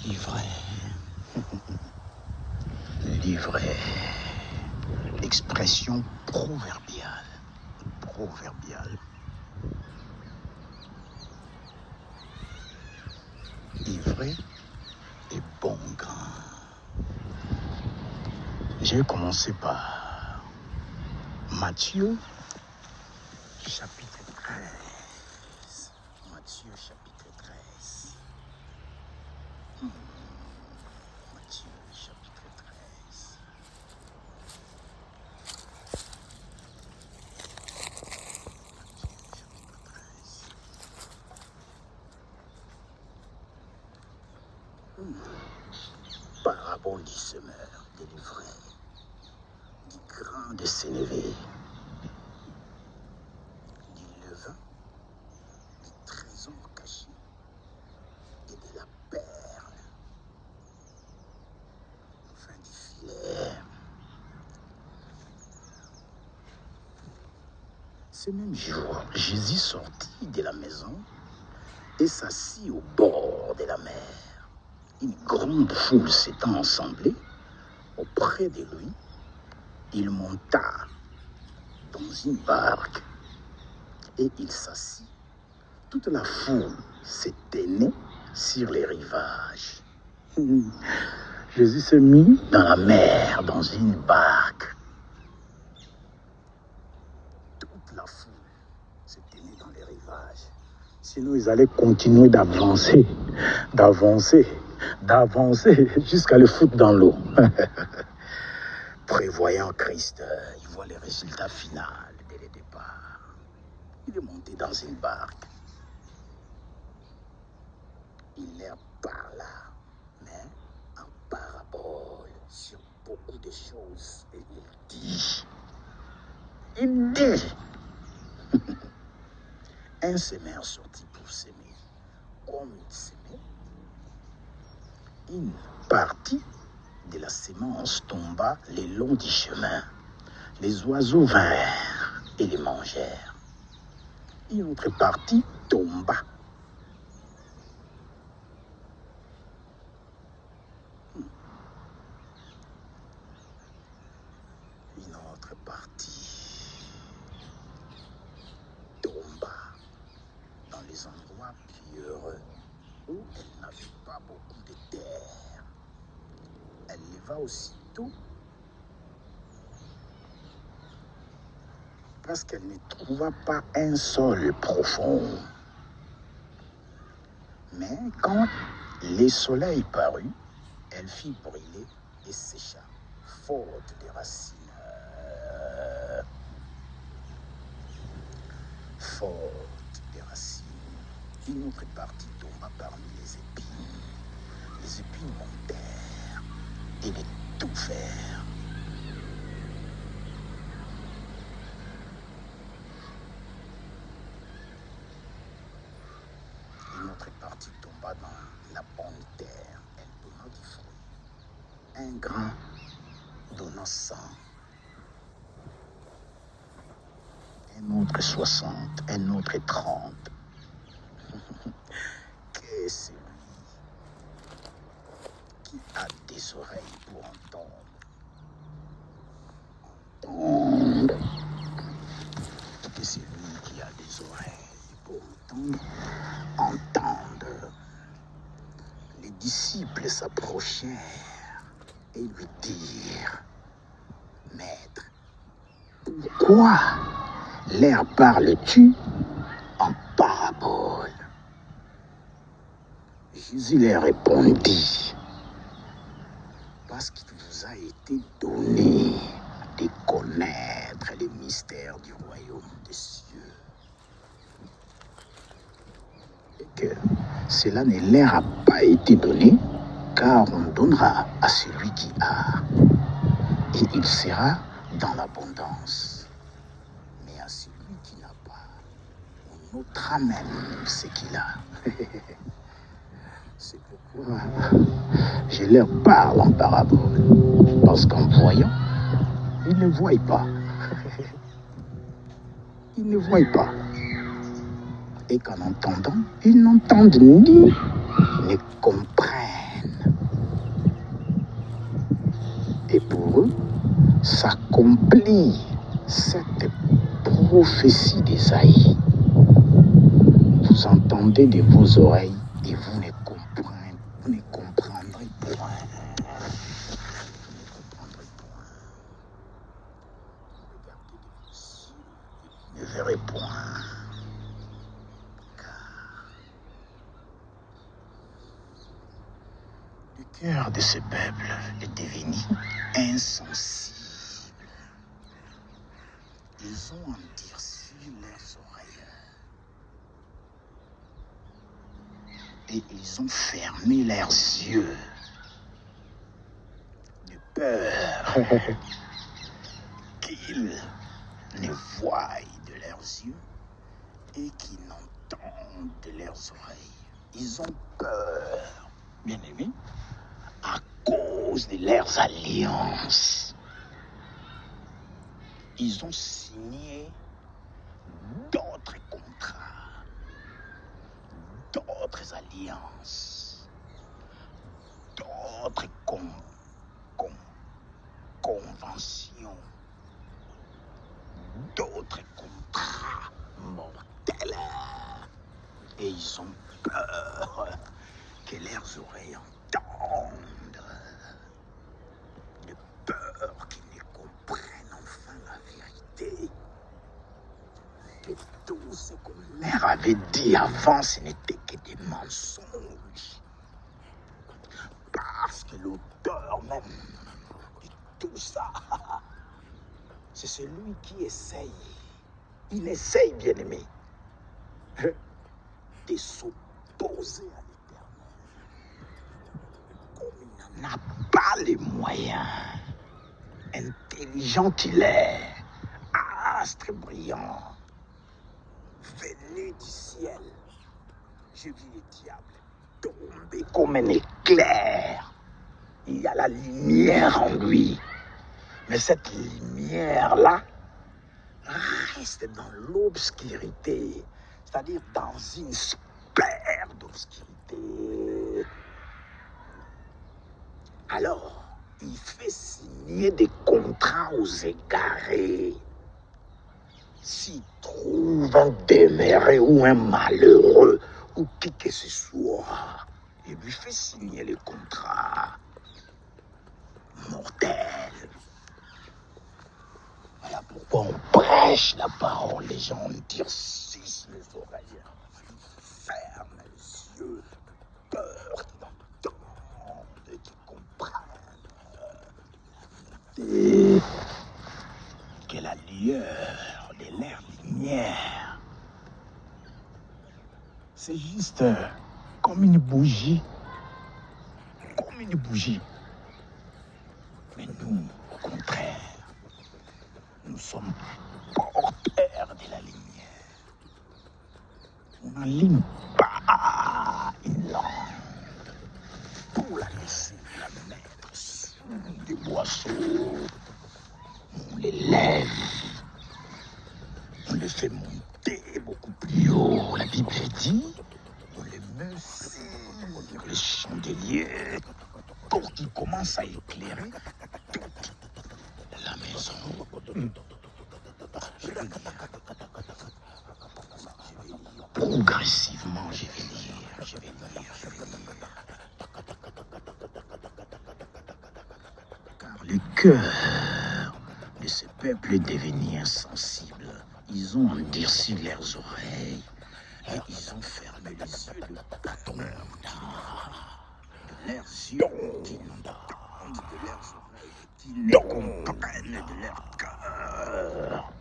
Ivraie, livrée, expression proverbiale. Ivraie et bon grain. J'ai commencé par Matthieu, chapitre 13. Matthieu, chapitre 13. Matthieu, chapitre 13. Parabole du semeur délivré, du grain de sénévé, du levain, du trésor caché et de la perle, enfin du filet. Ce même jour, Jésus sortit de la maison et s'assit au bord de la mer. Une grande foule s'étant assemblée auprès de lui, il monta dans une barque et il s'assit. Toute la foule s'éteignait sur les rivages. Jésus s'est mis dans la mer, dans une barque. Toute la foule s'éteignait dans les rivages. Sinon, ils allaient continuer d'avancer jusqu'à le foutre dans l'eau. Prévoyant Christ, il voit les résultats finaux dès le départ. Il est monté dans une barque. Il leur parla, mais en parabole, sur beaucoup de choses. Et il dit, un semeur sortit pour s'aimer. Comme il s'aimait, une partie de la sémence tomba le long du chemin. Les oiseaux vinrent et les mangèrent. Une autre partie tomba. Une autre partie tomba dans les endroits pierreux où elle n'avait pas beaucoup de terre. Elle leva aussitôt parce qu'elle ne trouva pas un sol profond. Mais quand le soleil parut, elle fit brûler et sécha, faute de racines. Faute de racines. Une autre partie tomba parmi les épines. Les épines montèrent et l'étouffèrent. Une autre partie tomba dans la bonne terre. Elle donna du fruit. Un grain donna 100. Un autre 60. Un autre 30. Qu'est celui qui a des oreilles pour entendre? Que celui qui a des oreilles pour entendre. Les disciples s'approchèrent et lui dirent, Maître, pourquoi leur parles-tu en parabole? Jésus leur répondit, parce qu'il vous a été donné de connaître les mystères du royaume des cieux. Et que cela ne leur a pas été donné, car on donnera à celui qui a, et il sera dans l'abondance. Mais à celui qui n'a pas, on ôtera même ce qu'il a. C'est pourquoi je leur parle en parabole, parce qu'en voyant, ils ne voient pas. Ils ne voient pas. Et qu'en entendant, ils n'entendent ni ne comprennent. s'accomplit cette prophétie d'Ésaïe. Vous entendez de vos oreilles et vous ne comprendrez point. Regardez de vos yeux et vous ne verrez point. Car le cœur de ce peuple est devenu insensible. Ils ont endurci leurs oreilles et ils ont fermé leurs yeux de peur qu'ils ne voient de leurs yeux et qu'ils n'entendent de leurs oreilles. Ils ont peur, bien aimés, à cause de leurs alliances. Ils ont signé d'autres contrats, d'autres alliances, d'autres conventions, d'autres contrats mortels. Et ils ont peur que leurs oreilles entendent, de peur qu'ils ne comprennent enfin la vérité. Que tout ce qu'on leur avait dit avant, ce n'était que des mensonges. Parce que l'auteur même de tout ça, c'est celui qui essaye. Il essaye, bien aimé, de s'opposer à l'Éternel. Comme il n'en a pas les moyens, intelligent il est, astre brillant, venu du ciel, j'ai vu le diable tomber comme un éclair. Il y a la lumière en lui, mais cette lumière-là reste dans l'obscurité, c'est-à-dire dans une sphère d'obscurité. Alors, il fait signer des contrats aux égarés. S'il trouve un demeuré ou un malheureux ou qui que ce soit, il lui fait signer les contrats mortels. Voilà pourquoi on prêche la parole. Les gens durcissent les oreilles, ferment les yeux, peur qu'ils entendent et qu'ils comprennent. Et que la lueur de leur lumière, c'est juste comme une bougie. Comme une bougie. Mais nous, au contraire, nous sommes porteurs de la lumière. On n'allume pas une lampe pour la laisser la mettre sous des boisseaux. On l'élève, on le fait monter beaucoup plus haut. La Bible dit, on le met sur le chandelier pour qu'il commence à éclairer toute la maison. Je vais lire. Progressivement, je vais lire. Car le cœur de ce peuple est devenu insensible. Ils ont endurci leurs oreilles et ils ont fermé les yeux de leurs yeux qui n'entendent de leurs oreilles, qui ne comprennent de leur cœur,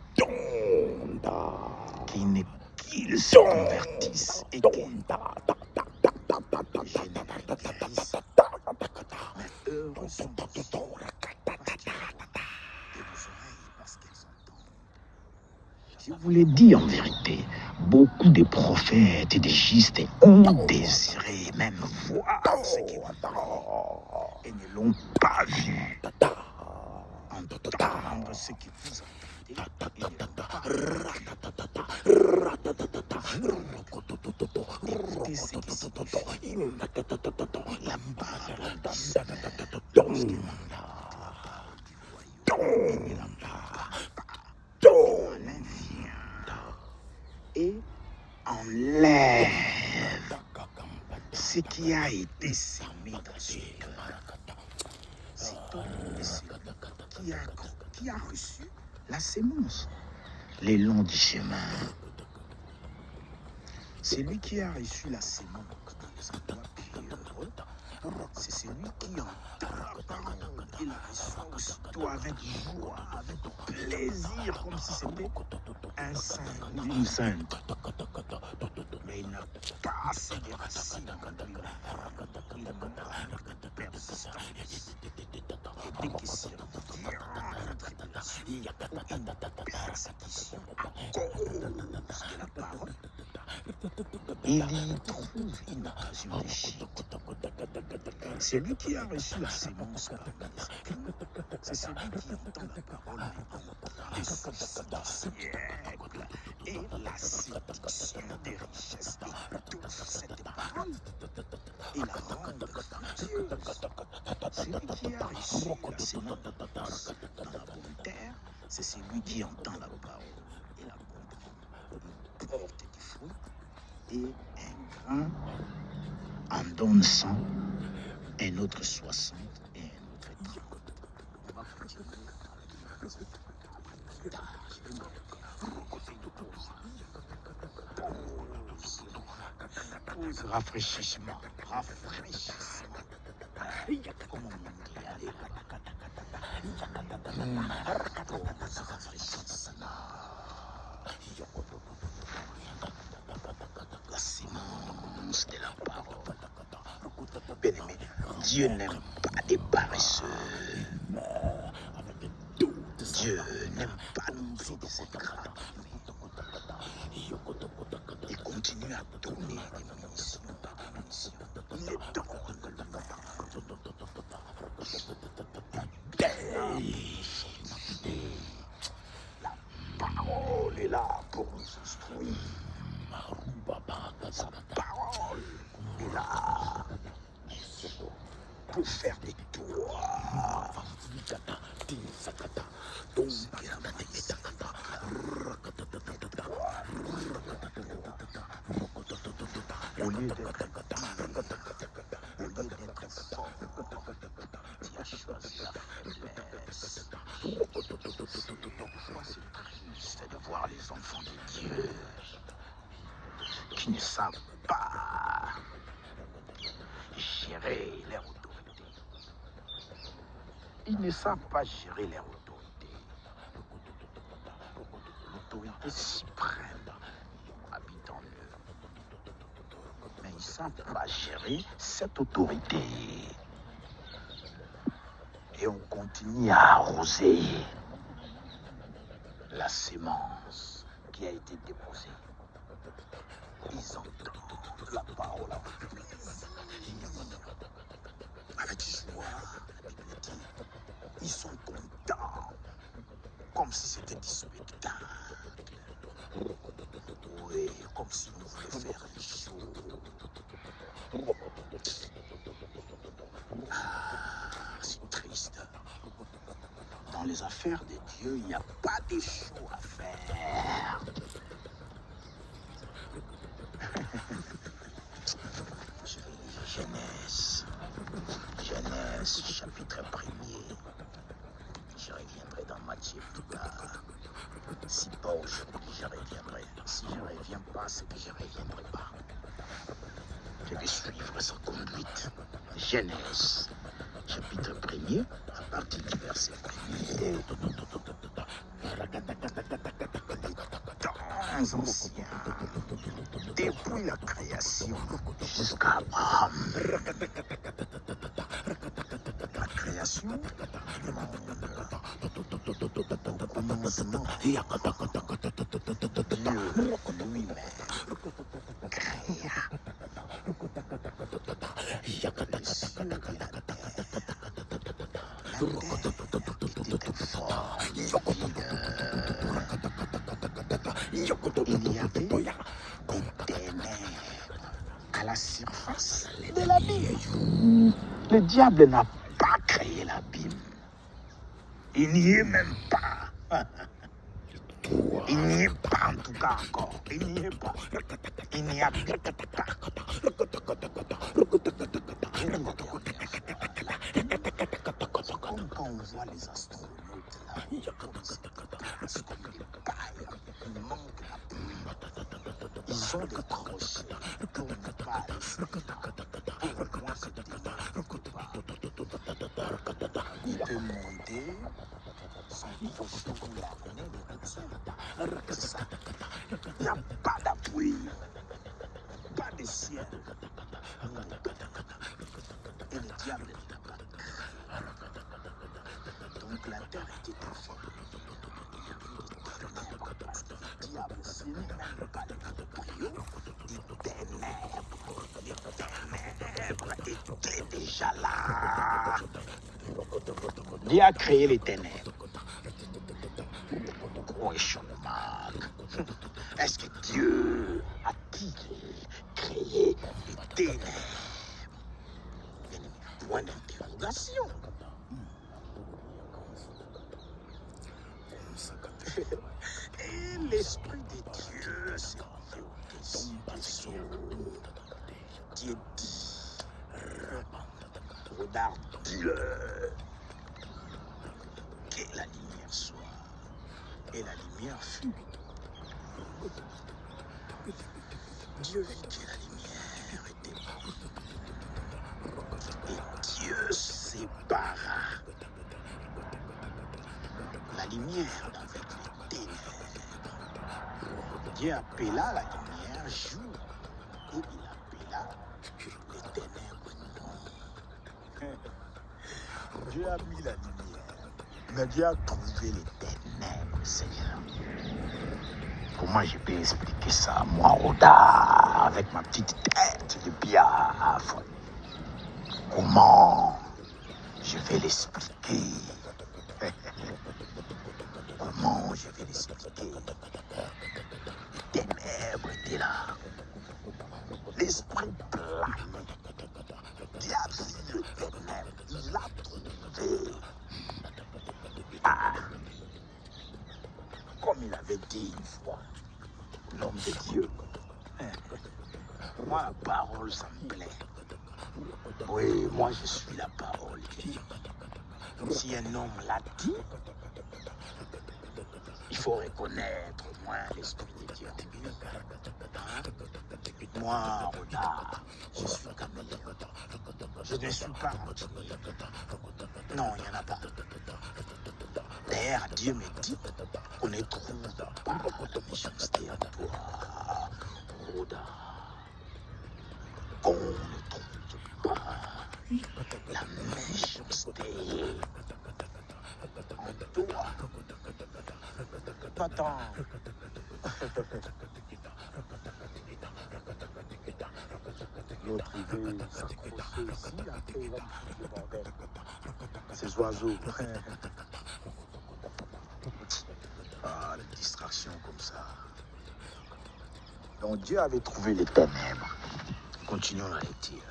qu'ils se convertissent et qu'ils guérissent. Mais heureux sont vos oreilles parce qu'elles entendent. Je vous l'ai dit en vérité, beaucoup de prophètes et de justes ont désiré même voir ce que vous voyez et ne l'ont pas vu. Entendre ce que vous entendez et ne l'ont pas vu. Écoutez ce qui signifie la parole lorsque ce qui a été semé dans ce cœur. Cet homme est celui qui a reçu la sémence le long du chemin. Celui qui a reçu la sémence dans les endroits pierreux, c'est celui qui entend la parole et la reçoit aussitôt avec joie, avec plaisir, comme si c'était un saint ou une sainte. Mais il n'a pas assez de racines en lui-même. Il manque de persistance. Et dès qu'il se retire une tribulation ou une persécution à cause de la parole, il y trouve une occasion de chute. Celui qui a reçu la sémence parmi les épines, c'est celui qui entend la parole mais des soucis des siècles et la séduction des richesses étouffe cette parole et la rend fructueuse. Celui qui a reçu la sémence dans la bonne terre, c'est celui qui entend la parole et la comprend. Il porte du fruit et un grain en donne 100, un autre 60 et un autre 30. On va continuer. Pause, rafraîchissement. Comment on dit, allez là-bas. Pause, rafraîchissement. La sémence de la parole. Bien-aimé, Dieu n'aime pas des paresseux. Dieu n'aime pas non plus des ingrats. Il continue à donner des munitions par des munitions. Il est donne. La parole est là pour nous instruire. Sa parole est là pour faire des toits. Au lieu d'être fort, tu as choisi la faiblesse. Parfois c'est triste de voir les enfants de Dieu qui ne savent pas gérer leur autorité. Ils ne savent pas gérer leur autorité. L'autorité suprême habite en eux. Mais ils ne savent pas gérer cette autorité. Et on continue à arroser la sémence qui a été déposée. Ils entendent la parole avec plaisir, avec joie. La Bible dit, ils sont contents, comme si c'était du spectacle. Oui, comme si on voulait faire les choses. Ah, c'est triste. Dans les affaires de Dieu, il n'y a pas de show à faire. Genèse, chapitre 1er. Je reviendrai dans Matthieu plus tard. Si pas aujourd'hui, je reviendrai. Si je ne reviens pas, c'est que je ne reviendrai pas. Je vais suivre sa conduite. Genèse, chapitre 1er, à partir du verset 1er. Les temps anciens, depuis la création jusqu'à Abraham. La création du monde. Au commencement, Dieu lui-même créa les cieux et la terre. La terre était fort et vide. Il y avait des ténèbres à la surface de l'abîme. Le diable n'a pas créé l'abîme. Il n'y est même pas. Il n'y est pas en tout cas encore. Il n'y est pas. Il n'y habite pas. Pour moi, ce ténèbre, il peut monter sans toucher vous l'arnais de médecin. C'est ça. Il n'y a pas d'appui, pas de ciel. Et le diable n'était pas. Donc la terre était faite. Parce que le diable, ce n'est même pas le proprio des ténèbres. Les ténèbres étaient déjà là. Dieu a créé les ténèbres. Questionnement. Est-ce que Dieu a-t-il créé les ténèbres? Point d'interrogation. Et l'Esprit de Dieu s'est levé au-dessus des eaux. Dieu dit, regarde-le, que la lumière soit. Et la lumière fut. Dieu vit que la lumière était bonne. Et Dieu sépara la lumière d'avec les ténèbres. Dieu appela la lumière jour et il appela les ténèbres nuit. Dieu a mis la lumière, mais Dieu a trouvé les ténèbres, Seigneur. Comment je peux expliquer ça, moi, Roda, avec ma petite tête de biafre? Comment je vais l'expliquer? Comment je vais l'expliquer? Les ténèbres étaient là. L'esprit planait. Dieu a vu le ténèbre. Il l'a trouvé. Ah! Comme il avait dit une fois, l'homme de Dieu. Moi, la parole, ça me plaît. Oui, moi, je suis la parole de Dieu. Si un homme l'a dit, il faut reconnaître au moins l'Esprit de Dieu. Hein? Moi, Roda, je suis caméléon. Je ne suis pas rancunier. Non, il n'y en a pas. D'ailleurs, Dieu me dit qu'on ne trouve pas de méchanceté en toi, Roda. Qu'on ne trouve pas la méchanceté en toi. Pas tant. L'autre, il veut s'accrocher ici, après il va toucher le bordel. Ces oiseaux. Ah, les distractions comme ça. Donc Dieu avait trouvé les ténèbres. Continuons à les dire.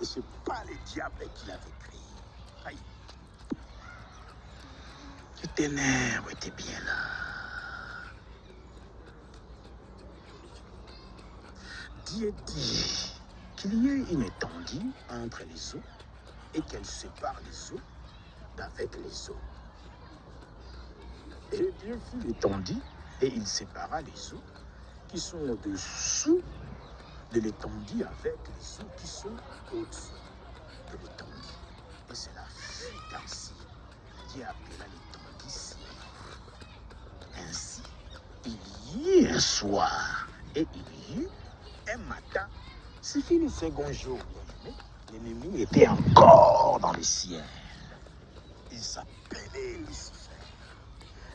Et ce n'est pas le diable qui l'avait créé. Aïe. Les ténèbres étaient bien là. Dieu dit qu'il y ait une étendue entre les eaux et qu'elle sépare les eaux d'avec les eaux. Et Dieu fit l'étendue et il sépara les eaux qui sont au-dessous de l'étendue avec les eaux qui sont au-dessus de l'étendue. Et cela fut ainsi. Dieu appela l'étendue ciel. Ainsi, il y eut un soir et il y eut un matin. C'est fini le second jour. L'ennemi était encore dans le ciel. Il s'appelait Lucifer,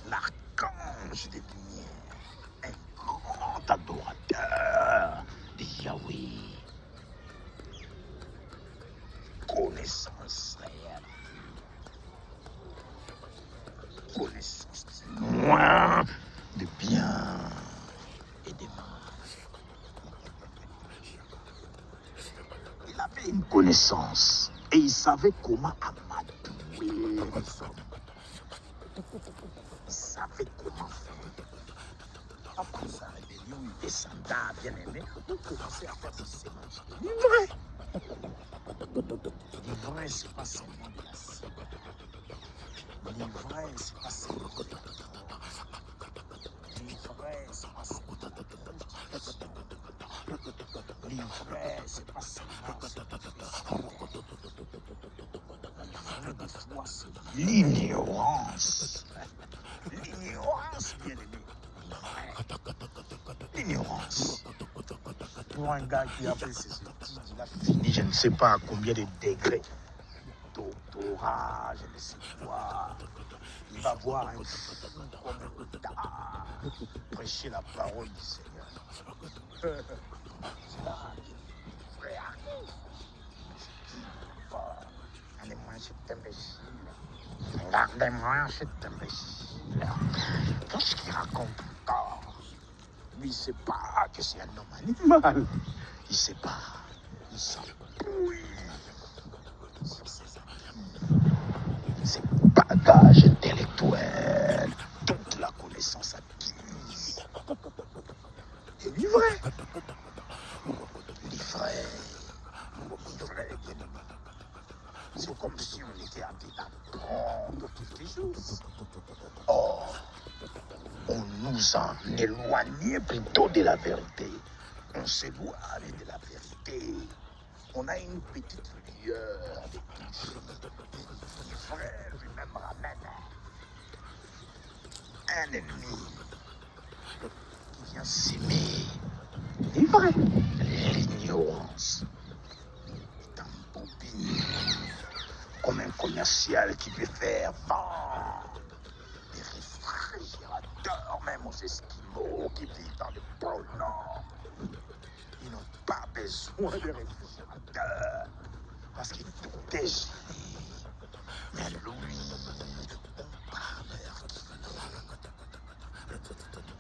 l'archange des lumières, un grand adorateur de Yahweh. Connaissance réelle. Connaissance moins de bien et de mal. Il avait une connaissance et il savait comment amadouer les hommes. Il savait comment faire. Après sa rébellion, il descenda, bien aimé, pour commencer à faire ses séances. L'ivraie. L'ivraie, c'est pas seulement de la cible. L'ivraie, c'est pas seulement de la l'ivraie, c'est pas seulement de la L'ivresse, c'est pas seulement ce qui fait foi, c'est l'ignorance. L'ignorance, bien aimé. L'ignorance. Pour un gars qui a fait ses études, il a fini, je ne sais pas à combien de degrés. Doctorat, je ne sais quoi. Il va voir un fou comme prêcher la parole du Seigneur. C'est là, frère. Regardez-moi cet imbécile. Regardez-moi cet imbécile. Qu'est-ce qu'il raconte encore? Lui, il ne sait pas que c'est un homme animal. Il ne sait pas. Il s'appuie sur ses acquis, ses bagages intellectuels, toute la connaissance acquise. Et livré. C'est comme si on était appelé à apprendre toutes les choses. Or, on nous en éloignait plutôt de la vérité. On s'éloigne de la vérité. On a une petite lueur de touche. Le frère lui-même ramène un ennemi qui vient s'aimer. Livré. L'ignorance est un bobine comme un commercial qui peut faire vendre des réfrigérateurs, même aux Esquimaux qui vivent dans le pôle Nord. Ils n'ont pas besoin de réfrigérateurs parce qu'ils tout est. Mais lui,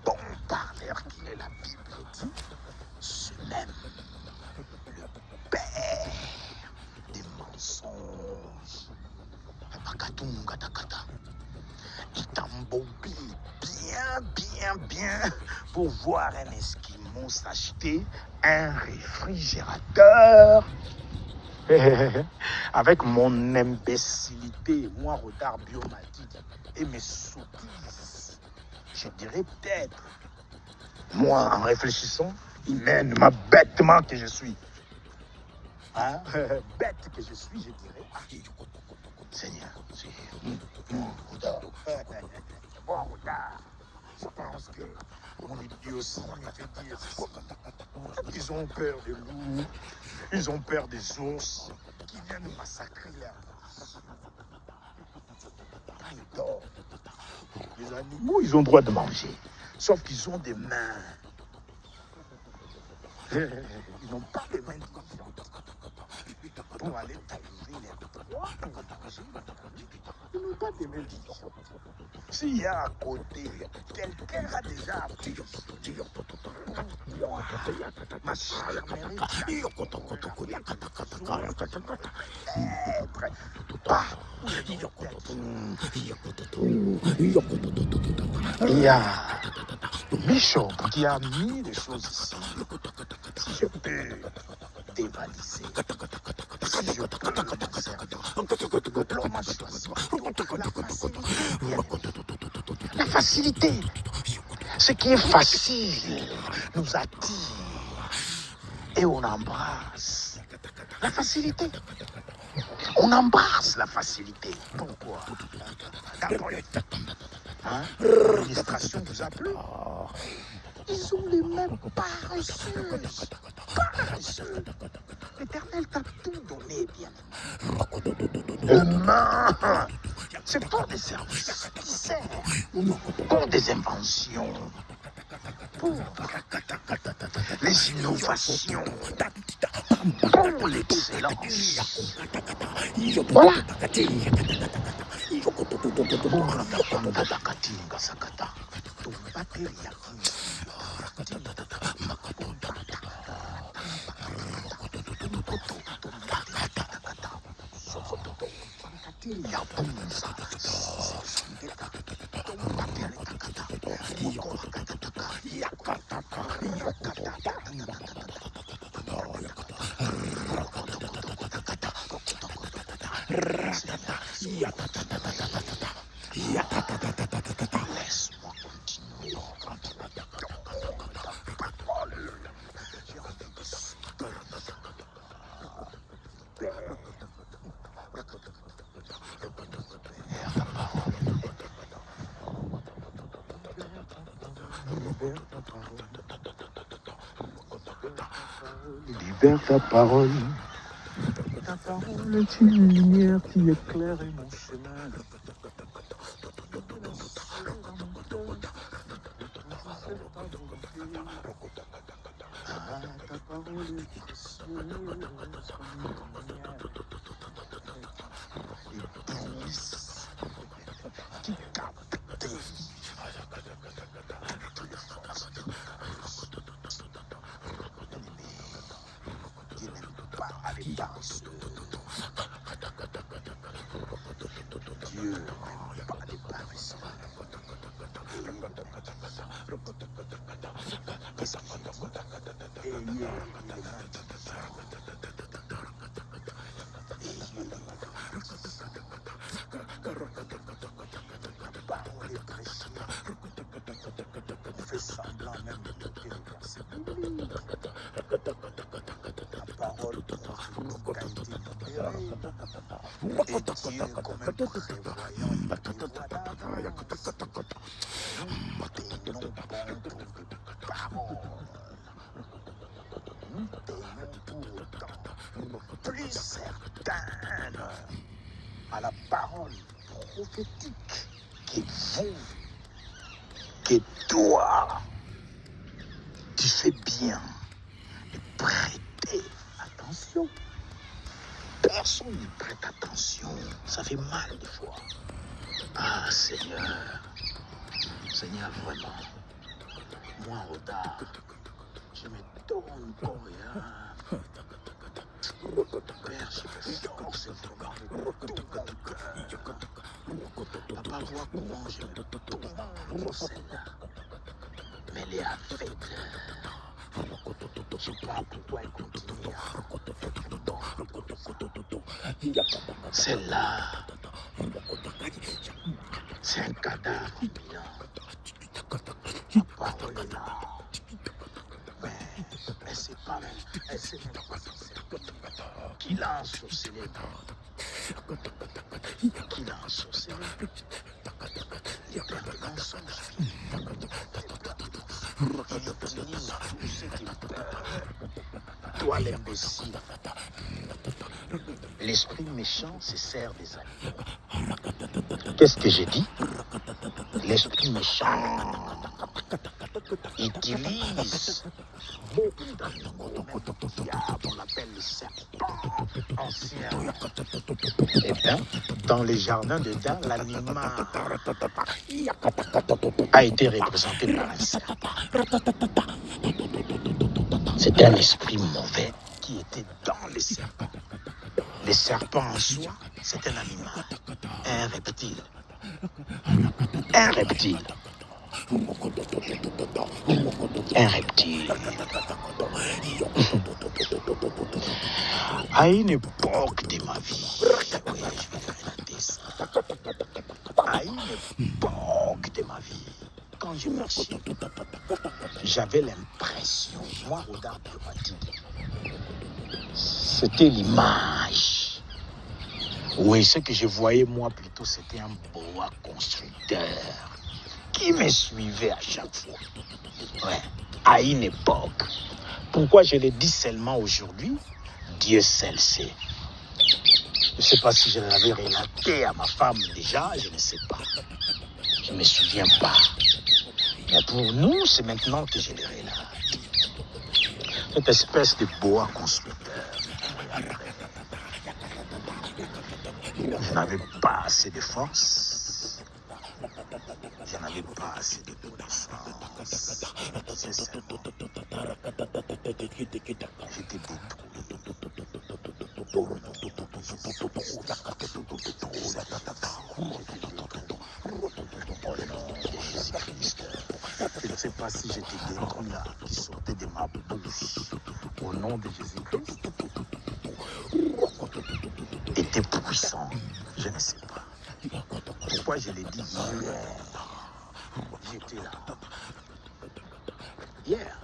bon parleur qu'il est, la Bible dit, c'est même le père des mensonges. Il t'embobine bien pour voir un Esquimau s'acheter un réfrigérateur. Avec mon imbécilité, moi, retard biomatique et mes sottises, je dirais peut-être, moi, en réfléchissant, il mène ma bêtement que je suis. Hein? Bête que je suis, je dirais, Seigneur, c'est mon retard. Bon retard. Je pense que mon idiotie me fait dire ceci. Ils ont peur des loups, ils ont peur des ours qui viennent massacrer leur vie. Quand ils dorment, les animaux, ils ont droit de manger. Sauf qu'ils ont des mains. Ils n'ont pas des mains différentes pour aller tailler les proies, pour manger. Ils n'ont pas des mains différentes. S'il y a à côté, quelqu'un a déjà appris. Ma chère il y a Bishop qui a mis les choses ici. Si je peux dévaliser, si je peux l'homme a choisi la facilité. Ce qui est facile nous attire et on embrasse la facilité. On embrasse la facilité. Pourquoi? L'administration vous a plu. Ils ont les mains paresseuses. Paresseuses. L'Éternel t'a tout donné, bien. Humain. C'est pour des services qui servent, pour des inventions, pour les innovations, pour l'excellence. Voilà. Laisse-moi continuer. J'ai envie de Père, libère ta parole. Ta parole est une lumière qui éclaire mon chemin. Ah, ta parole est précieuse comme une lumière épouse qui captive toutes les forces de l'ennemi qui n'aime pas les paresseux. Dieu n'aime pas les paresseux. Qu'est-ce qu'il dit? Ayez les mains la parole est précieuse. On fait semblant même de noter les versets. La parole prouve qu'a été libérée. Et Dieu, comme un prévoyant, il prévoit d'avance. Nous tenons bon pour des paroles. Nous tenons pourtant plus certaines à la parole prophétique que vous, que toi, tu fais bien de prêter attention. Personne ne prête attention. Ça fait mal des fois. Ah Seigneur, Seigneur vraiment, moi Oda, je me donne corps et âme. Père, je me force vraiment de tout mon cœur. Papa voit comment je me donne pour celle-là. Mais elle est aveugle. Je sais pas pourquoi elle continue à... Celle-là, c'est un cadavre ambulant. La parole est là. Mais elle sait pas même. Elle sait même pas s'en servir. Qui l'a ensorcelé? Qui l'a ensorcelé? Les pères de mensonges. Il utilise tout ce qu'il peut. Toi l'imbécile. L'esprit méchant se sert des animaux. Qu'est-ce que j'ai dit? L'esprit méchant utilise beaucoup d'animaux, on l'appelle le serpent ancien. Et bien, dans les jardins d'Éden, l'animal a été représenté par un serpent. C'est un esprit mauvais qui était dans les serpents. Les serpents en soi, c'est un animal, un reptile. Un reptile. Un reptile. À une époque de ma vie, oui, je vais relater ça. À une époque de ma vie, quand je marchais, j'avais l'impression, moi, regarde, c'était l'image. Oui, ce que je voyais moi plutôt, c'était un boa constructeur qui me suivait à chaque fois. Ouais, à une époque. Pourquoi je le dis seulement aujourd'hui? Dieu seul sait. Je ne sais pas si je l'avais relaté à ma femme déjà, je ne sais pas. Je ne me souviens pas. Mais pour nous, c'est maintenant que je le relate. Cette espèce de boa constructeur. Je n'avais pas assez de force. Je n'avais pas assez de connaissances. C'est seulement. J'étais détruit. Je ne sais pas si j'étais détruit là, qui sortait de ma bouche. Au nom de Jésus-Christ. Était puissant. Je ne sais pas. Pourquoi je l'ai dit hier? J'étais là. Hier.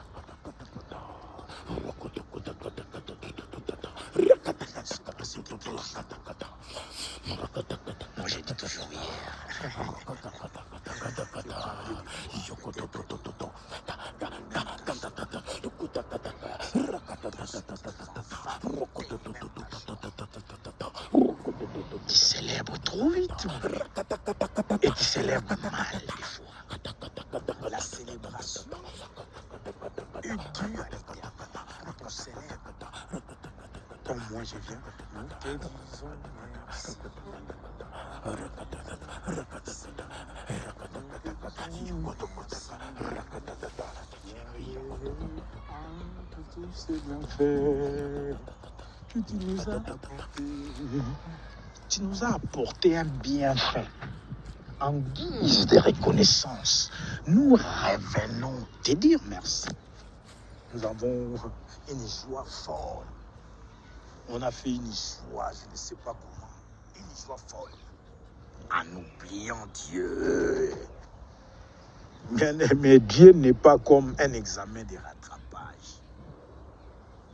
Moi, j'ai dit toujours hier. Tu célèbres trop vite et tu célèbres mal des fois. La célébration est due à l'éternel. Quand on célèbre, comme moi je viens, nous te disons merci. Que tu nous as apporté. Tu nous as apporté un bienfait. En guise de reconnaissance, nous revenons te dire merci. Nous avons une joie folle. On a fait une joie, je ne sais pas comment, une joie folle. En oubliant Dieu. Bien-aimé, Dieu n'est pas comme un examen de rattrapage.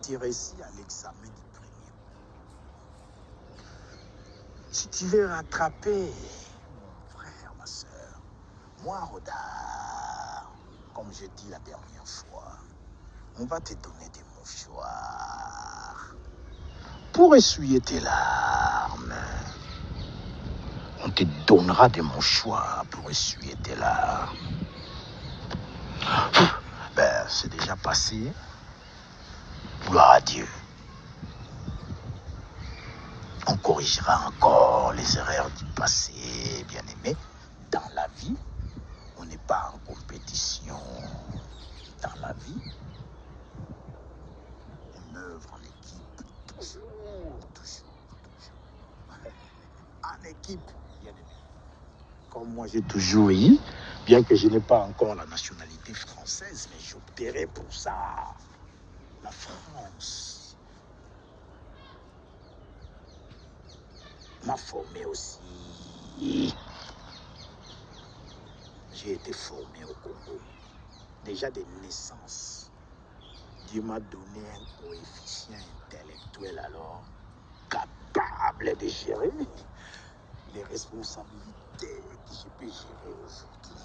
Tu réussis à l'examen du premier. Si tu veux rattraper, mon frère, ma soeur, moi, Rodar, comme je dis la dernière fois, on va te donner des mouchoirs pour essuyer tes larmes. On te donnera des mouchoirs pour essuyer tes larmes. Ben, c'est déjà passé. Gloire à Dieu. On corrigera encore les erreurs du passé, bien-aimé. Dans la vie, on n'est pas en compétition. Dans la vie, on œuvre en équipe. Toujours. En équipe, bien-aimé. Comme moi, j'ai toujours eu, bien que je n'ai pas encore la nationalité française, mais j'opterai pour ça. La France m'a formé aussi. J'ai été formé au Congo. Déjà de naissance, Dieu m'a donné un coefficient intellectuel alors capable de gérer les responsabilités que je peux gérer aujourd'hui.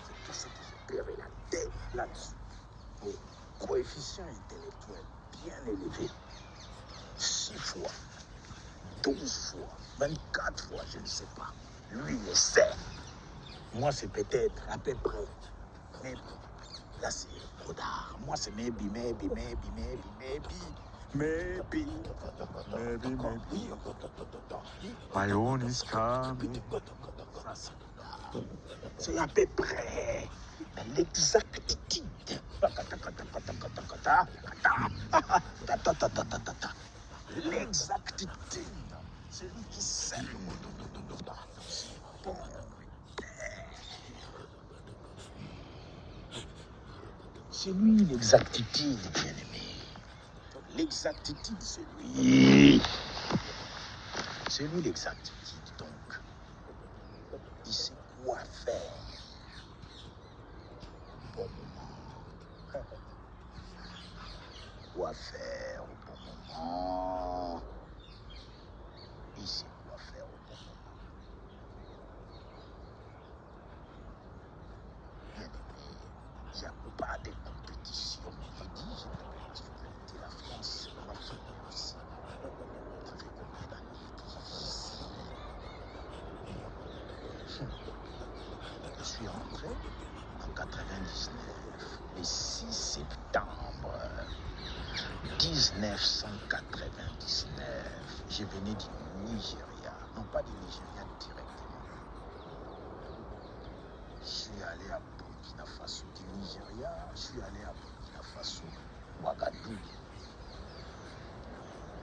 C'est tout ce que je peux relater là-dessus. Oui. Coefficient intellectuel bien élevé. 6 fois, 12 fois, 24 fois, je ne sais pas. Lui, il sait. Moi, c'est peut-être à peu près. Mais là, c'est trop tard. Moi, c'est maybe. My own is coming. C'est à peu près l'exactitude. L'exactitude. Celui qui sait. Bon. C'est lui l'exactitude, bien-aimé. L'exactitude, c'est lui. C'est lui l'exactitude. Donc, il sait quoi faire au bon moment. Quoi faire au bon moment. Il sait quoi faire au bon moment. Bien-aimé, il n'y a pas de compétition. Je dis, la nationalité, la France, c'est ma famille aussi. Ça fait combien d'années que je vis ici? Je suis rentré en 99, le 6 septembre 1999. Je venais du Nigeria, non pas du Nigeria directement. Je suis allé à Burkina Faso du Nigeria, je suis allé à Burkina Faso, Ouagadougou.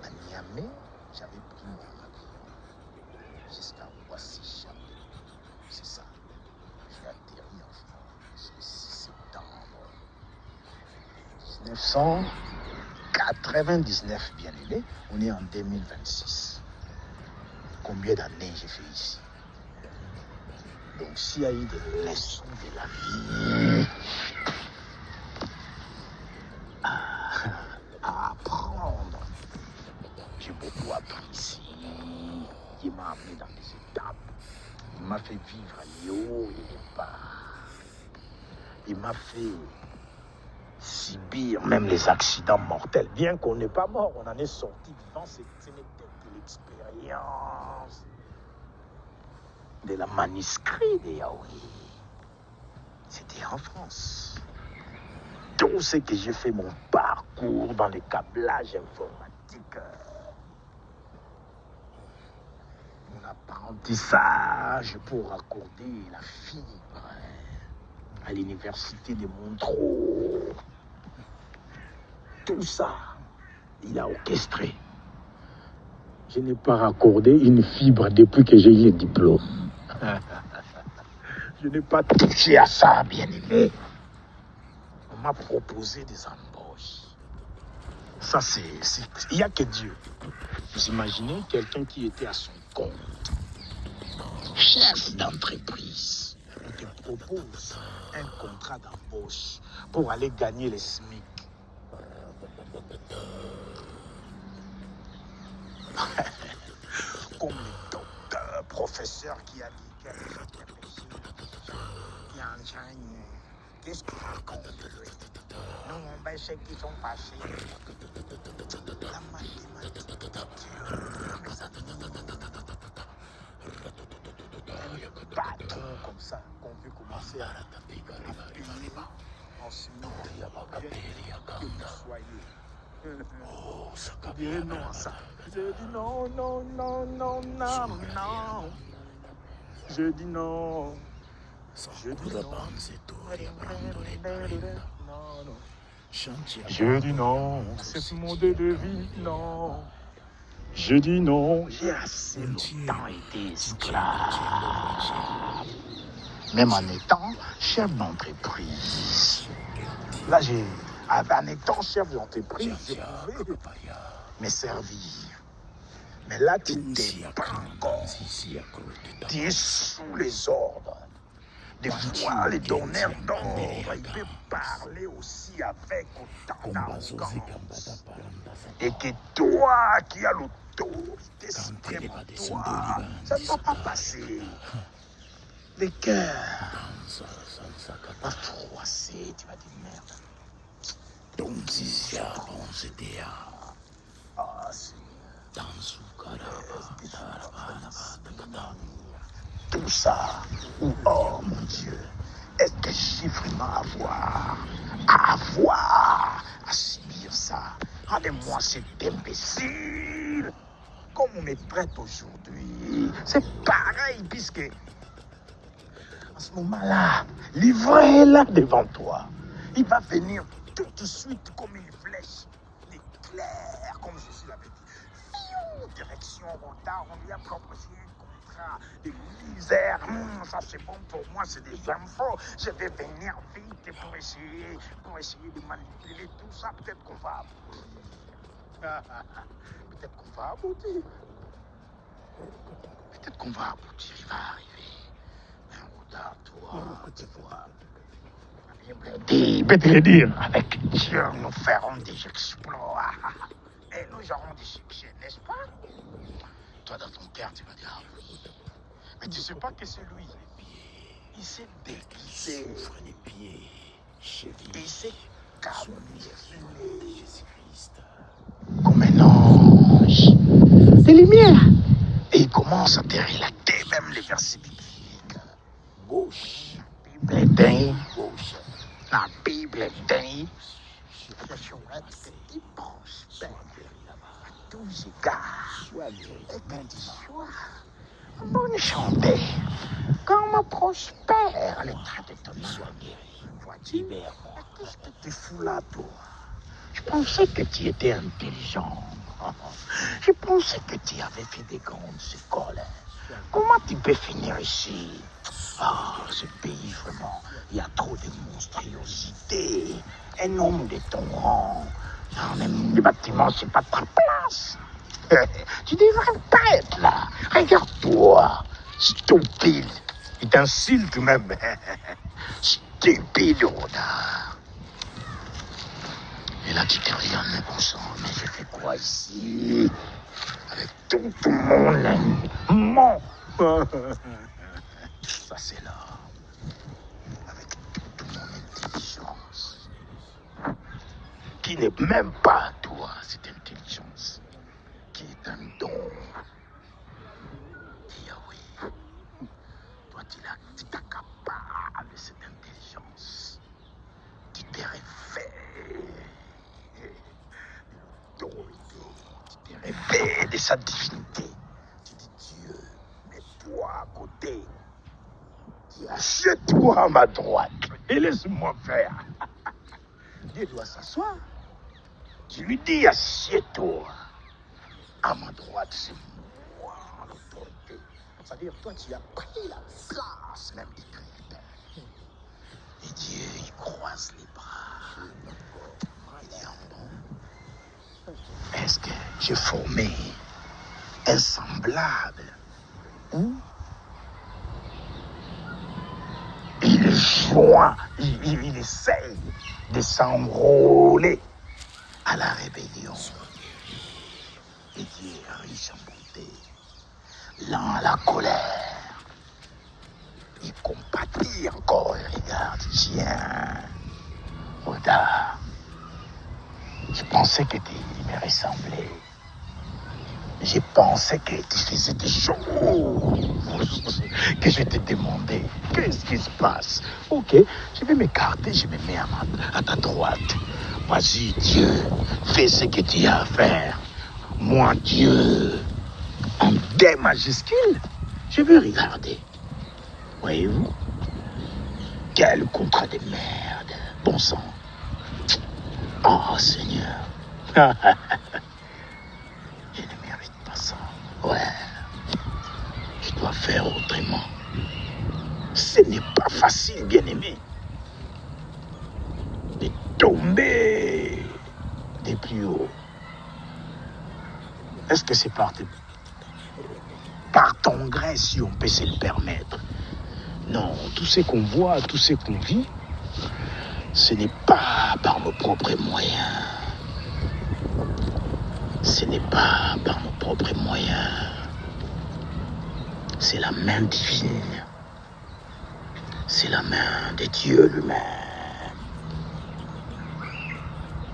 À Niamey, j'avais pris mon avion jusqu'à Ouassi-Chamé. C'est ça. J'ai atterri en France le 6 septembre 1999, bien aimé. On est en 2026. Combien d'années j'ai fait ici? Donc s'il y a eu des leçons de la vie à apprendre, j'ai beaucoup appris ici. Dieu m'a amené dans des étapes. Il m'a fait vivre les hauts et les bas. Il m'a fait subir même les accidents mortels. Bien qu'on n'est pas mort, on en est sorti vivant. Ce n'était que l'expérience de la manuscrit de Yahweh. C'était en France. Tout ce que j'ai fait, mon parcours dans les câblages informatiques, mon apprentissage pour accorder la fibre à l'université de Montreux. Tout ça, il a orchestré. Je n'ai pas raccordé une fibre depuis que j'ai eu le diplôme. Je n'ai pas touché à ça, bien-aimé. On m'a proposé des embauches. Ça, il n'y a que Dieu. Vous imaginez quelqu'un qui était à son compte, chef d'entreprise, on te propose un contrat d'embauche pour aller gagner le SMIC. Comme le docteur, professeur qui a dit qu'il a déjà réfléchi, qui enseigne. Qu'est-ce qu'il raconte, lui? Nous, on va ceux qui sont fâchés. La mathématique est dure, mes amis. Un patron comme ça, qu'on veut commencer à payer en SMIC, que vous soyez. Je dirais non à ça. Je dis non, non, non, non, non, non. Je dis non. Je dis non. Je dis non. C'est ce monde de vie, non. Je dis non. J'ai assez longtemps été esclave. Même en étant chef d'entreprise. Là, en étant chef d'entreprise, je pouvais me servir. Mais là, tu t'es pas encore. Tu es sous les ordres. Des fois, les donneurs d'ordre, ils peuvent parler aussi avec autant d'arrogance. Et que toi qui as l'autorité suprême en toi, ça ne va pas passer. Le cœur va froisser, tu vas dire merde. Donc, si ah, c'est tout ça, oh mon Dieu, est-ce que j'ai vraiment à subir ça? Regardez-moi cet imbécile, comme on me traite aujourd'hui. C'est pareil, puisque à ce moment-là, l'ivraie est là devant toi. Il va venir tout de suite comme une flèche, l'éclair, comme Jésus l'avait dit. Direction retard, on lui a proposé un contrat de misère. Ça c'est bon pour moi, c'est des infos. Je vais venir vite pour essayer de manipuler tout ça. Peut-être qu'on va aboutir. Peut-être qu'on va aboutir. Peut-être qu'on va aboutir, il va arriver. Un retard, toi, tu vois. Je peux te le dire, avec Dieu, nous ferons des exploits. Et nous aurons des succès, n'est-ce pas? Toi, dans ton cœur, tu vas dire, ah oui. Mais tu ne sais pas que c'est lui. Il s'est déguisé. Il s'est camouflé comme un ange de lumière. Et il commence à te relater même les versets bibliques. Gauche. La Bible est dingue. Gauche. La Bible est dingue. Je souhaite que tu prospères à tous égards. Et que tu sois en bonne santé. Comme prospère l'état de ton âme. Vois-tu, qu'est-ce que tu fous là, toi? Je pensais que tu étais intelligent. Je pensais que tu avais fait des grandes écoles. Comment tu peux finir ici? Ah, ce pays, vraiment, il y a trop de monstruosité. Un homme de ton rang, dans les bâtiments, c'est pas ta place. Tu devrais pas être là. Regarde-toi, stupide. Il t'insulte même. Stupide, renard. Et là, tu te regardes, mais bon sang, mais je fais quoi ici? Avec tout mon ça c'est là, avec toute mon intelligence, qui n'est même pas à toi, cette intelligence, qui est un don de Yahweh. Toi, tu t'accapares de cette intelligence. Tu t'es réveillé de l'autorité. Tu t'es réveillé de sa divinité. Tu dis, Dieu, mets-toi à côté. Dis, assieds-toi à ma droite et laisse-moi faire. Dieu doit s'asseoir. Tu lui dis, assieds-toi à ma droite, c'est moi l'autorité. C'est-à-dire, toi, tu as pris la place même du Créateur. Et Dieu, il croise les bras. Il dit, bon, est-ce que j'ai formé un semblable où il joint, il essaye de s'enrôler à la rébellion. Et Dieu est riche en bonté, lent à la colère. Il compatit encore et regarde, tiens, regarde. Je pensais que tu me ressemblais. Je pensais que tu faisais des choses que je te demandais. Qu'est-ce qui se passe? Ok, je vais m'écarter, je me mets à ta droite. Vas-y, Dieu, fais ce que tu as à faire. Moi, Dieu, en D majuscule, je vais regarder. Voyez-vous? Quel contrat de merde. Bon sang. Oh, Seigneur. Je ne mérite pas ça. Ouais. Je dois faire autrement. Ce n'est pas facile, bien-aimé, de tomber des plus hauts. Est-ce que c'est par ton gré, si on peut se le permettre? Non, tout ce qu'on voit, tout ce qu'on vit, ce n'est pas par nos propres moyens. Ce n'est pas par nos propres moyens. C'est la main divine. C'est la main de Dieu lui-même.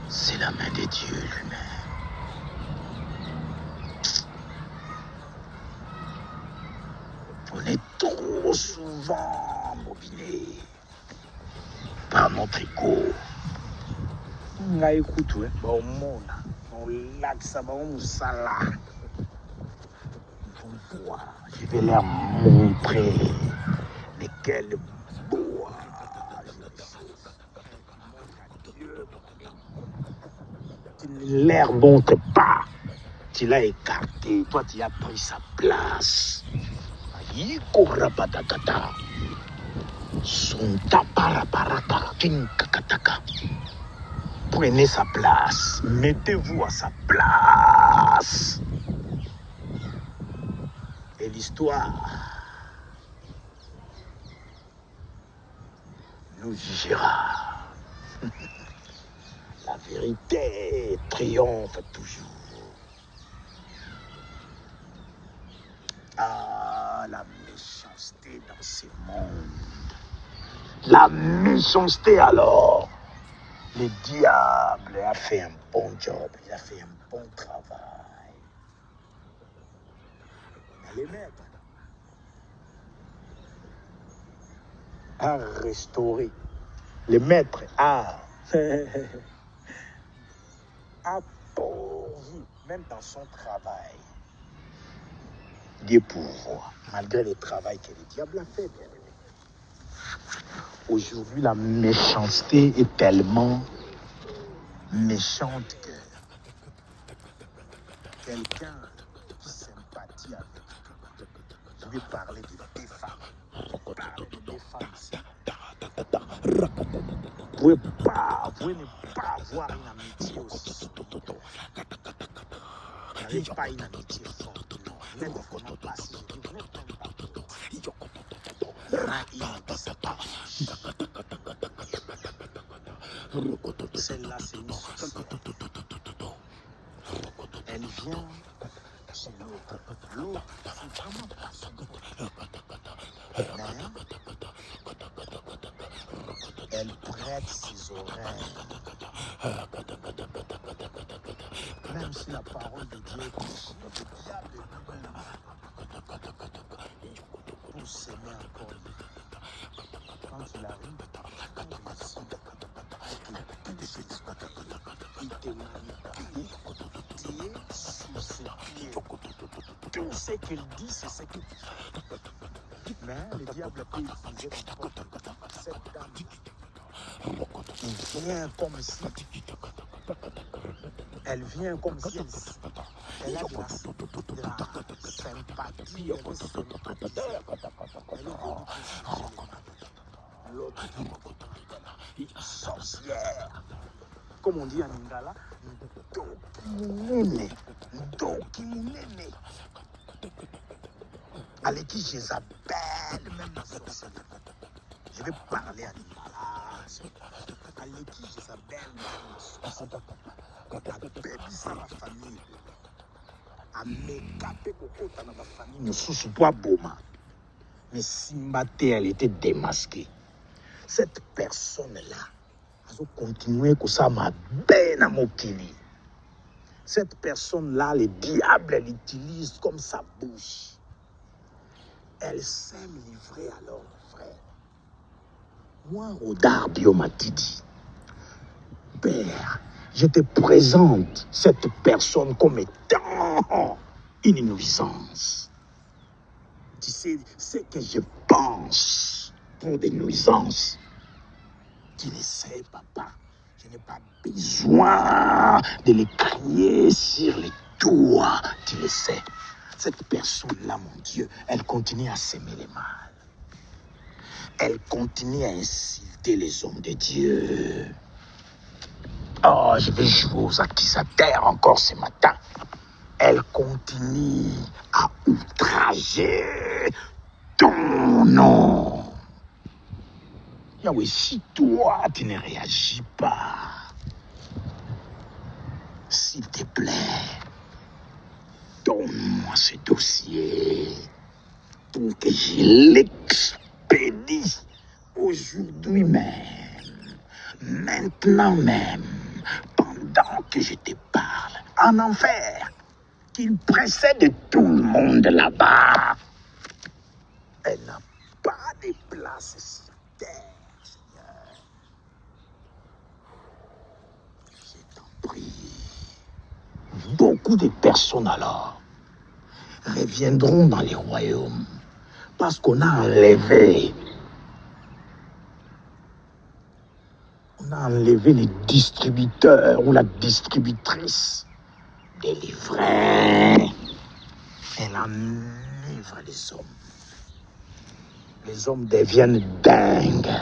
C'est la main de Dieu lui-même. On est trop souvent mobilisé par notre ego. Écoute, on laxe, on sala. Je vais leur montrer lesquels bois. Tu ne leur montres pas. Tu l'as écarté. Toi, tu as pris sa place. Son taparaparatara kinkakataka. Prenez sa place. Mettez-vous à sa place. Et l'histoire nous jugera. La vérité triomphe toujours. Ah, la méchanceté dans ce monde. La méchanceté alors. Le diable a fait un bon job, il a fait un bon travail. Mais les maîtres a restauré. Le maître a pourvu, même dans son travail, des pouvoirs, malgré le travail que le diable a fait, bien aimé. Aujourd'hui, la méchanceté est tellement méchante que quelqu'un qui sympathie avec, je vais parler de deux femmes. Parler de deux femmes ici. Vous ne pouvez pas avoir une amitié aussi solide. Vous n'avez pas une amitié forte. Non, vous n'êtes vraiment pas, si je dis, vous n'êtes même pas pote. Celle-là, c'est une sorcière. Elle vient chez l'autre. L'autre, c'est vraiment pas son mais elle prête ses oreilles. Même si la parole de Dieu dit, le diable lui-même pour s'aimer encore mieux. Quand il arrive, il réussit, il te touche les oreilles, il te manipule, tu es sous ses pieds. Tout ce qu'il dit, c'est ce qu'il dit. Mais le diable peut utiliser cette dame. Elle vient comme si elle a de la sympathie, elle est l'autre sorcière. Comme on dit en Lingala, Ndokimunene. Avec qui Jézabel, même la sorcière. Je vais parler à Lingala. Avec qui Jézabel, même la sorcière. Abebisa la famille. Amekape kokota na la famille. Mosusu po aboma. Mais Simbate, elle était démasquée. Cette personne-là, elle a continué comme ça, ma belle mokili. Cette personne-là, le diable l'utilise comme sa bouche. Elle sait me livrer alors, frère. Moi, Rodar Biomatidi, Père, je te présente cette personne comme étant une nuisance. Tu sais ce que je pense pour des nuisances. Tu le sais, papa. Je n'ai pas besoin de les crier sur les toits. Tu le sais. Cette personne-là, mon Dieu, elle continue à s'aimer les mal. Elle continue à insulter les hommes de Dieu. Oh, je vais jouer aux accusateurs encore ce matin. Elle continue à outrager ton nom. Yahweh, si toi, tu ne réagis pas, s'il te plaît, donne-moi ce dossier pour que je l'expédie aujourd'hui même, maintenant même, pendant que je te parle, en enfer, qu'il précède tout le monde là-bas. Elle n'a pas de place sur terre, Seigneur. Je t'en prie. Beaucoup de personnes alors reviendront dans les royaumes parce qu'on a enlevé. On a enlevé les distributeurs ou la distributrice des livrets. Elle enivre les hommes. Les hommes deviennent dingues.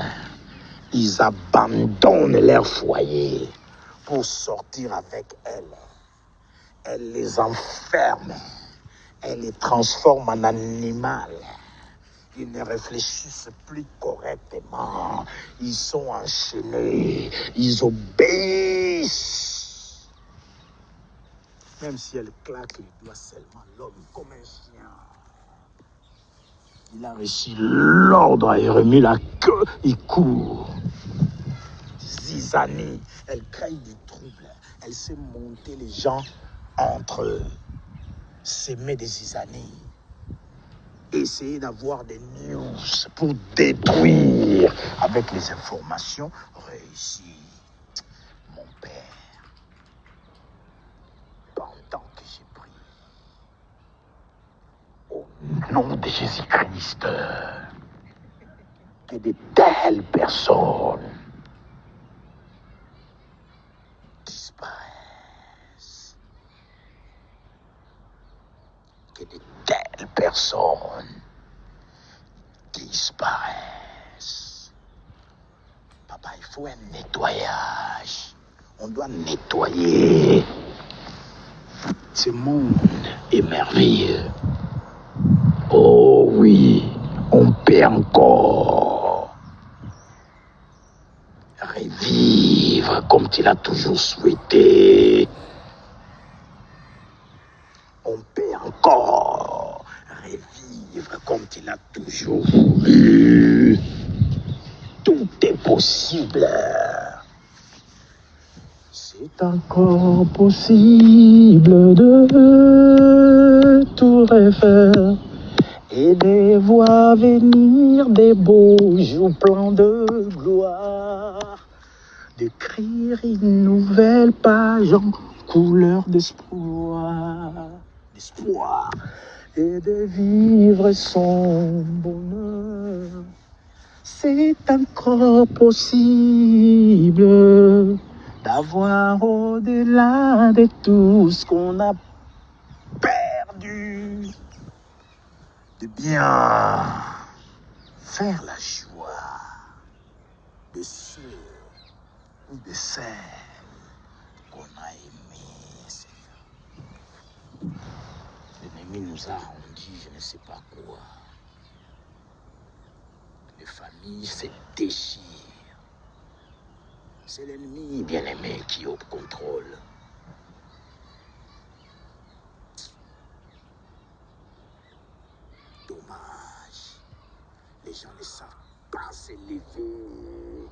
Ils abandonnent leur foyer pour sortir avec elle. Elle les enferme. Elle les transforme en animal. Ils ne réfléchissent plus correctement. Ils sont enchaînés. Ils obéissent. Même si elle claque les doigts seulement, l'homme comme un chien. Il a reçu l'ordre et remis la queue. Il court. Zizanie, elle crée du trouble. Elle sait monter les gens entre eux. S'aimer des zizanies. Essayer d'avoir des news pour détruire avec les informations. Réussi, mon Père. Pendant que j'ai prié, au nom de Jésus-Christ, que de telles personnes disparaissent. Que de telles personnes disparaissent. Papa, il faut un nettoyage. On doit nettoyer. Ce monde est merveilleux. Oh oui, on peut encore revivre comme tu l'as toujours souhaité. On peut encore revivre comme tu l'as toujours voulu. Tout est possible. C'est encore possible de tout refaire et de voir venir des beaux jours pleins de gloire, d'écrire une nouvelle page en couleur d'espoir, et de vivre son bonheur. C'est encore possible d'avoir au-delà de tout ce qu'on a perdu, de bien faire la joie de ceux ou de celles qu'on a aimés. L'ennemi nous a rendu je ne sais pas quoi. Les familles se déchirent. C'est l'ennemi bien-aimé qui est au contrôle. Dommage. Les gens ne savent pas s'élever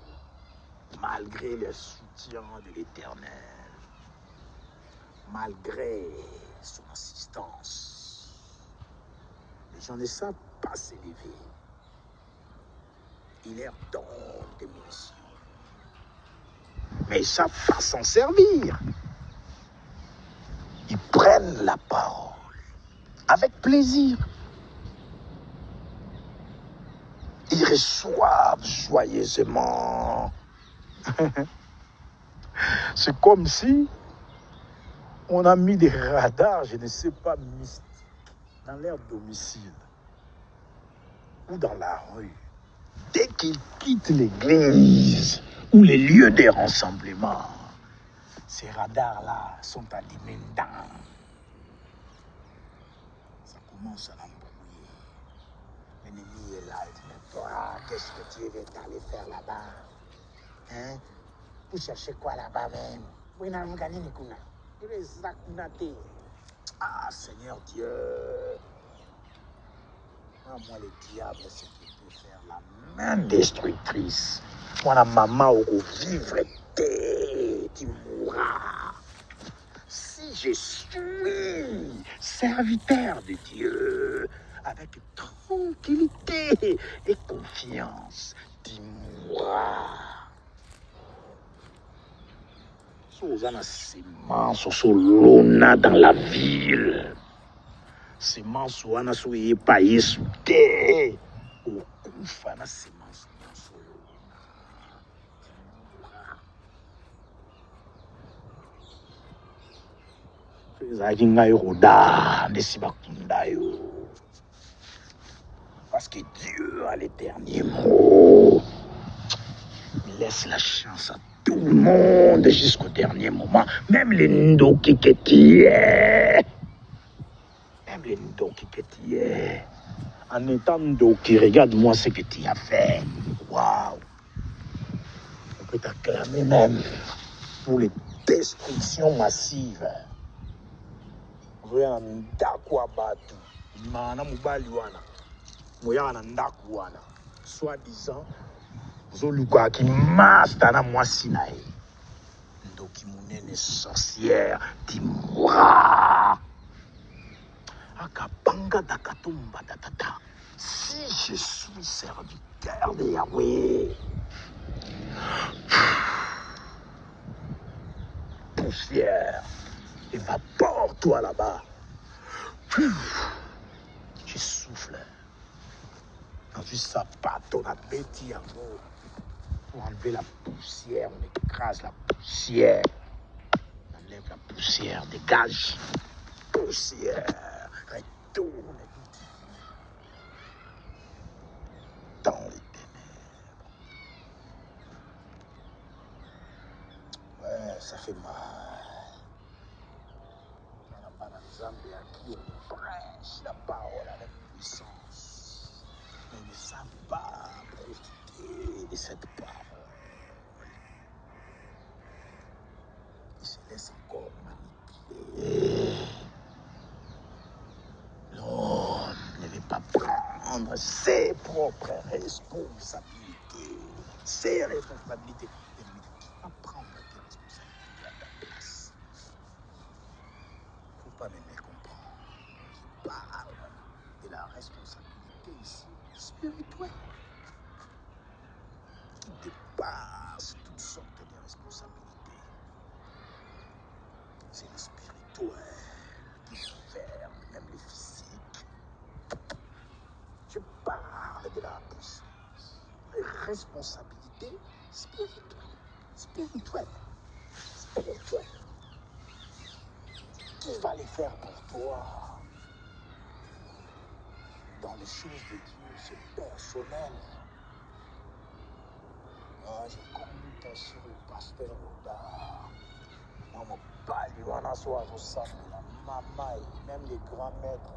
malgré le soutien de l'Éternel, malgré son assistance. Les gens ne savent pas s'élever. Il leur donne des munitions. Mais ils ne savent pas s'en servir. Ils prennent la parole avec plaisir. Ils reçoivent joyeusement. C'est comme si on a mis des radars, je ne sais pas, mystiques, dans leur domicile ou dans la rue. Dès qu'ils quittent l'église ou les lieux de rassemblement, ces radars-là sont allumés dans. Ça commence à l'embrouiller. L'ennemi est là, il dit, mais toi, qu'est-ce que tu veux aller faire là-bas? Hein? Vous cherchez quoi là-bas même? Ah, Seigneur Dieu. Moi, le diable, c'est qu'il peut faire la main destructrice. Moi, la maman, au vivre, tu mourras. Si je suis serviteur de Dieu, avec tranquillité et confiance, tu mourras. Sozana semence solona dans la ville. Semence wana so yepa yesu te. Okufa na semence solona. Ezalaki ngai roda ndesi bakunda yo. Parce que Dieu a le dernier mot. Il laisse la chance à tout le monde jusqu'au dernier moment. Même les ndoki que tu es. Même les ndoki que tu es. En étant ndoki, regarde-moi ce que tu as fait. Waouh. On peut t'acclamer même pour les destructions massives. Voyons ndaku abatu. Mana mubali wana. Moyana ndaku wana. Soi-disant. Zoluka qui master na mwasi na ye. Ndoki munene sorcière ti mourra. Akabanga dakatumba datata. Si je suis serviteur de Yahweh. Poussière. Évapore-toi là-bas. Je souffle. Dans du sapato, on a bêti amour. Pour enlever la poussière, on écrase la poussière. On enlève la poussière, dégage. Poussière, retourne dans les ténèbres. Ouais, ça fait mal. On a pas d'ensemble à qui on prêche la parole avec puissance. Mais ils ne savent pas profiter de cette parole. Ils se laissent encore manipuler. prendre ses propres responsabilités. Ses responsabilités. Et lui, tu vas prendre tes responsabilités à ta place. Il ne faut pas me mécomprendre. Je parle de la responsabilité ici spirituelle qui dépasse toutes sortes de responsabilités. C'est le spirituel qui gouverne même les physiques. Je parle de la puissance, les responsabilités spirituelles. Spirituelles. Spirituelles. Qui va les faire pour toi? Dans les choses de Dieu, c'est personnel. Ah, j'ai connu ton sur le pasteur Loda. Non, mon père, il en a soit au sang de la maman, et même les grands maîtres,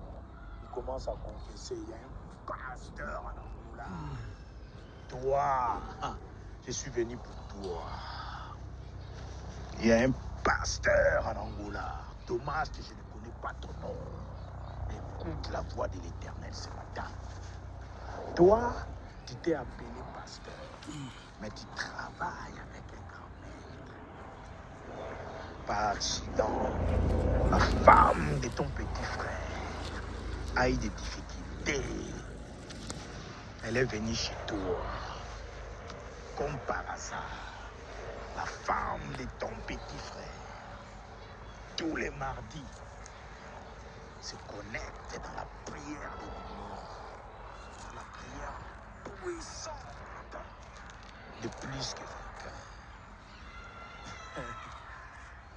ils commencent à confesser. Il y a un pasteur en Angola. Toi, je suis venu pour toi. Il y a un pasteur en Angola. Dommage que je ne connais pas ton nom. Écoute la voix de l'Éternel ce matin. Toi, tu t'es appelé pasteur, mais tu travailles avec un grand maître. Par accident, la femme de ton petit frère a eu des difficultés. Elle est venue chez toi. Comme par hasard, la femme de ton petit frère, tous les mardis, se connecte dans la prière de nuit, dans la prière puissante de plus que vainqueur.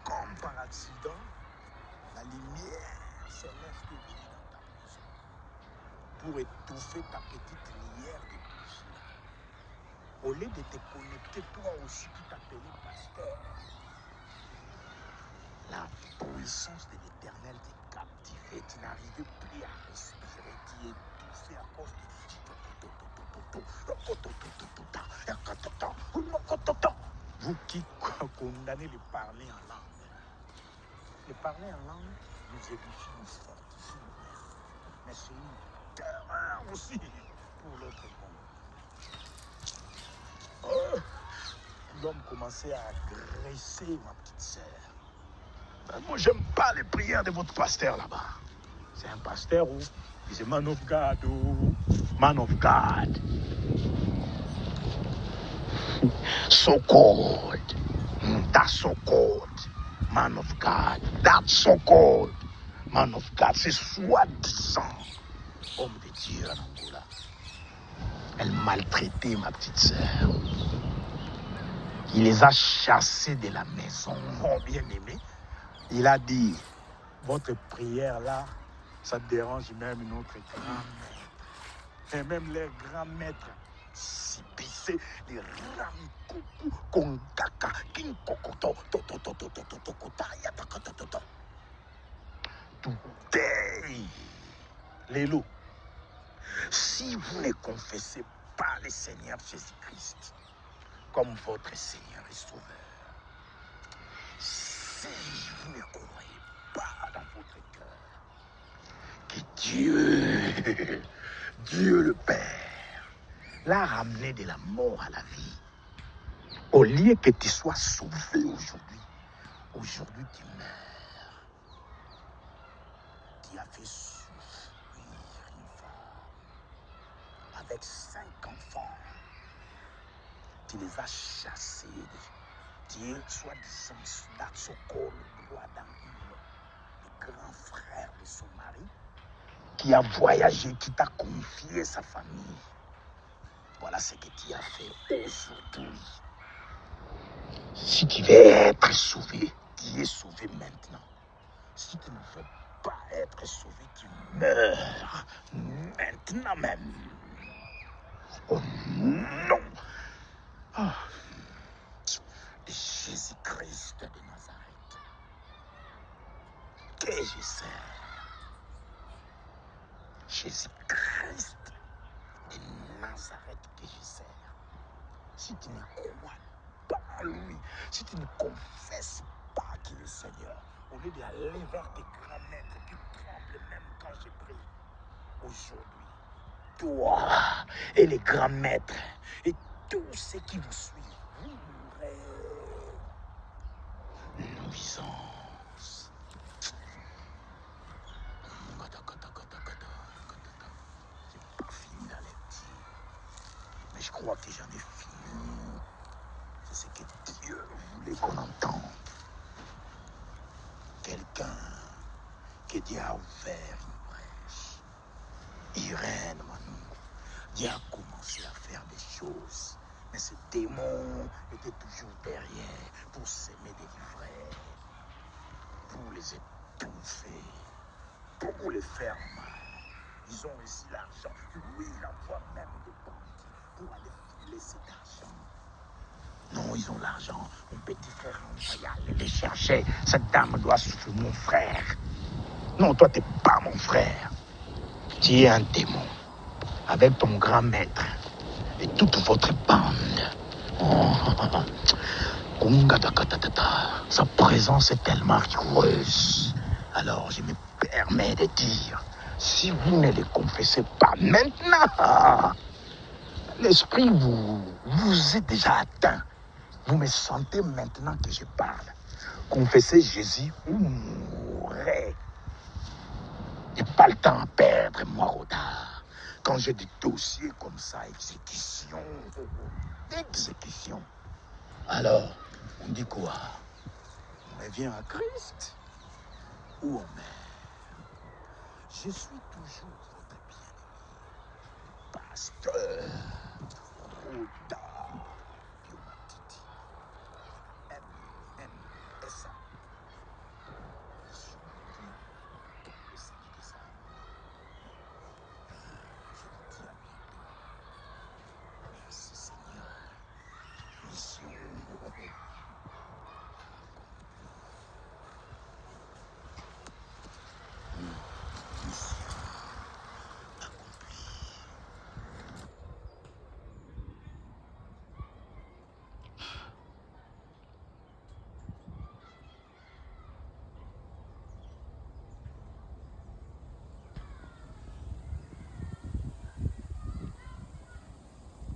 Comme par accident, la lumière céleste est venue dans ta maison pour étouffer ta petite lumière de bougie. Au lieu de te connecter, toi aussi qui t'appelais pasteur, la puissance de l'Éternel t'est captivée. Tu n'arrivais plus à respirer, tu es étouffé à cause de... Vous qui condamnez le parler en langue, le parler en langue nous édifie, nous fortifie, nous mène. Mais c'est une terreur aussi pour l'autre monde. Oh, l'homme commençait à agresser ma petite sœur. Moi, j'aime pas les prières de votre pasteur là-bas. C'est un pasteur où il dit man of God, oh, man of God. So called. That's so called. Man of God. That's so called. Man of God. C'est soi-disant homme de Dieu en Angola. Elle maltraitait ma petite sœur. Il les a chassés de la maison. Mon bien-aimé, il a dit, votre prière là, ça dérange même notre grand maître. Et même les grands maîtres subissaient les ramikuku, kongaka, kinkokoto, today, Lélo, si vous ne confessez pas le Seigneur Jésus-Christ comme votre Seigneur et Sauveur, si vous ne croyez pas dans votre cœur que Dieu le Père, l'a ramené de la mort à la vie, au lieu que tu sois sauvé aujourd'hui tu meurs. Tu as fait souffrir une femme avec 5 enfants. Tu les as chassés. Tu es soi-disant Datsoko, le roi d'Anguille, le grand frère de son mari, qui a voyagé, qui t'a confié sa famille. Voilà ce que tu as fait aujourd'hui. Si tu veux être sauvé, tu es sauvé maintenant. Si tu ne veux pas être sauvé, tu meurs maintenant même. Au nom de Jésus-Christ de Nazareth, que je sers. Jésus-Christ de Nazareth que je sers. Si tu ne crois pas en lui, si tu ne confesses pas qu'il est Seigneur, au lieu d'aller vers tes grands maîtres qui tremblent même quand je prie, aujourd'hui, toi et les grands maîtres et tous ceux qui vous suivent, vous mourrez. Nuisance. J'ai pas fini la lecture, mais je crois que j'en ai fini. C'est ce que Dieu voulait qu'on entende. Quelqu'un que Dieu a ouvert une brèche. Irène, Manu. Dieu a commencé à faire des choses. Mais ce démon était toujours derrière pour s'aimer délivrer, pour les étouffer, pour les faire mal. Ils ont réussi l'argent. Oui, il envoie même des bandits pour aller filer cet argent. Non, ils ont l'argent. Mon petit frère envoya aller les chercher. Cette dame doit souffrir, mon frère. Non, toi, t'es pas mon frère. Tu es un démon. Avec ton grand maître et toute votre bande. Oh, sa présence est tellement rigoureuse. Alors je me permets de dire, si vous ne les confessez pas maintenant, l'esprit vous est déjà atteint. Vous me sentez maintenant que je parle. Confessez Jésus ou mourrez. Et pas le temps à perdre, moi, Rodard. Quand j'ai des dossiers comme ça, exécution. Alors, on dit quoi? On revient à Christ ou on meurt? Je suis toujours votre bien-aimé, pasteur Rodard.